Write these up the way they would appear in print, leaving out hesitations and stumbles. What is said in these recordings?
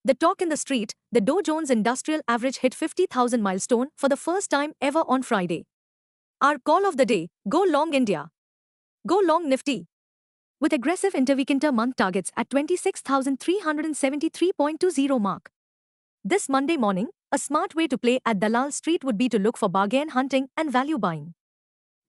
The talk in the street, the Dow Jones Industrial Average hit 50,000 milestone for the first time ever on Friday. Our call of the day, go long India. Go long Nifty. With aggressive interweek-inter-month targets at 26,373.20 mark. This Monday morning, a smart way to play at Dalal Street would be to look for bargain hunting and value buying.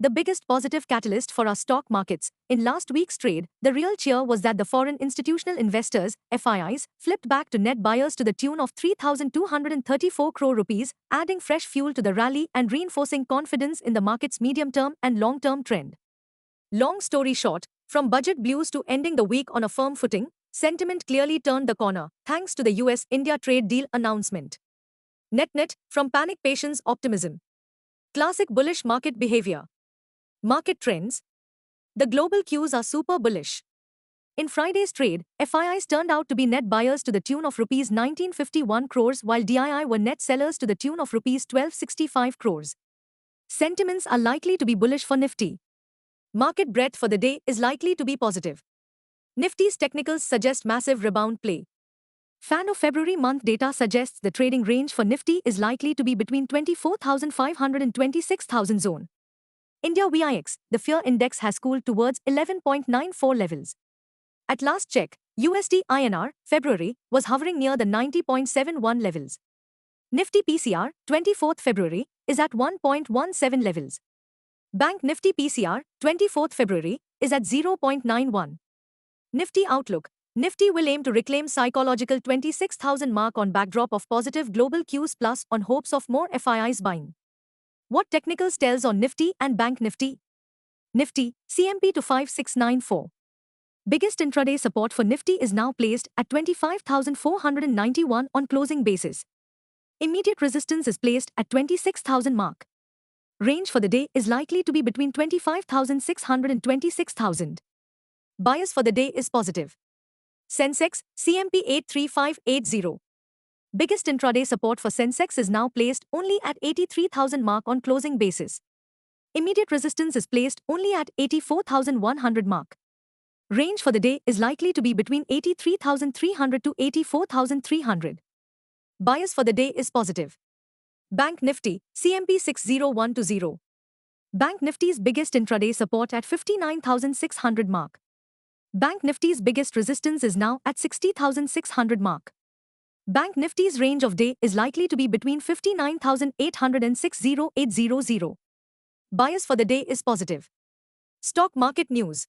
The biggest positive catalyst for our stock markets in last week's trade, the real cheer was that the foreign institutional investors, FIIs, flipped back to net buyers to the tune of 3,234 crore rupees, adding fresh fuel to the rally and reinforcing confidence in the market's medium-term and long-term trend. Long story short, from budget blues to ending the week on a firm footing, sentiment clearly turned the corner thanks to the US-India trade deal announcement. Net-net, from panic patience optimism. Classic bullish market behavior. Market trends. The global cues are super bullish. In Friday's trade, FIIs turned out to be net buyers to the tune of Rs 1951 crores while DII were net sellers to the tune of Rs 1265 crores. Sentiments are likely to be bullish for Nifty. Market breadth for the day is likely to be positive. Nifty's technicals suggest massive rebound play. Fan of February month data suggests the trading range for Nifty is likely to be between 24,500 and 26,000 zone. India VIX, the fear index has cooled towards 11.94 levels. At last check, USD INR, February, was hovering near the 90.71 levels. Nifty PCR, 24th February, is at 1.17 levels. Bank Nifty PCR, 24th February, is at 0.91. Nifty outlook. Nifty will aim to reclaim psychological 26,000 mark on backdrop of positive global cues plus on hopes of more FIIs buying. What technicals tells on Nifty and Bank Nifty? Nifty, CMP to 5694. Biggest intraday support for Nifty is now placed at 25,491 on closing basis. Immediate resistance is placed at 26,000 mark. Range for the day is likely to be between 25,600 and 26,000. Bias for the day is positive. Sensex, CMP 83580. Biggest intraday support for Sensex is now placed only at 83,000 mark on closing basis. Immediate resistance is placed only at 84,100 mark. Range for the day is likely to be between 83,300 to 84,300. Bias for the day is positive. Bank Nifty, CMP 60120. Bank Nifty's biggest intraday support at 59,600 mark. Bank Nifty's biggest resistance is now at 60,600 mark. Bank Nifty's range of day is likely to be between 59,800 and 60,800. Bias for the day is positive. Stock market news.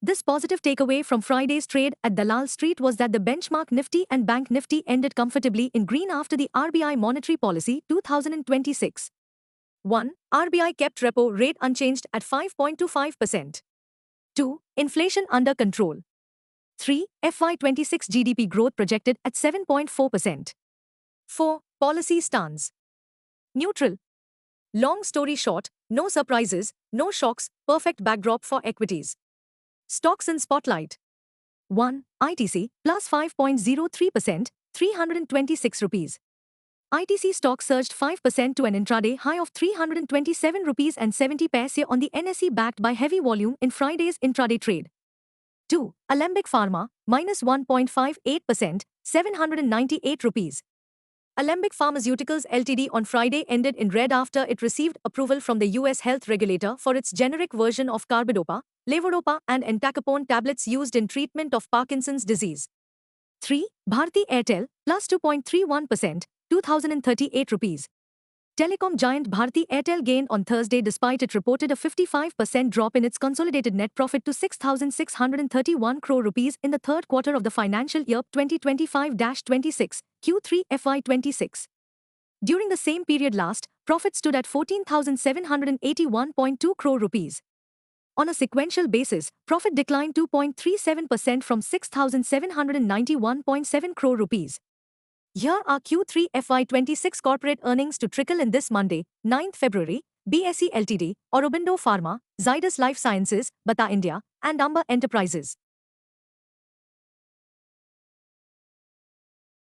This positive takeaway from Friday's trade at Dalal Street was that the benchmark Nifty and Bank Nifty ended comfortably in green after the RBI Monetary Policy 2026. 1. RBI kept repo rate unchanged at 5.25%. 2. Inflation under control. 3. FY26 GDP growth projected at 7.4%. 4. Policy stance. Neutral. Long story short, no surprises, no shocks, perfect backdrop for equities. Stocks in spotlight. 1. ITC, plus 5.03%, 326 rupees. ITC stock surged 5% to an intraday high of 327 rupees and 70 paise on the NSE backed by heavy volume in Friday's intraday trade. 2. Alembic Pharma, minus 1.58%, 798 rupees. Alembic Pharmaceuticals Ltd on Friday ended in red after it received approval from the US health regulator for its generic version of carbidopa, levodopa and entacapone tablets used in treatment of Parkinson's disease. 3. Bharti Airtel, plus 2.31%, 2,038 rupees. Telecom giant Bharti Airtel gained on Thursday despite it reported a 55% drop in its consolidated net profit to 6,631 crore rupees in the third quarter of the financial year 2025-26, Q3 FY26. During the same period last, profit stood at 14,781.2 crore rupees. On a sequential basis, profit declined 2.37% from 6,791.7 crore rupees. Here are Q3 FY26 corporate earnings to trickle in this Monday, 9th February, BSE Ltd, Aurobindo Pharma, Zydus Life Sciences, Bata India, and Amber Enterprises.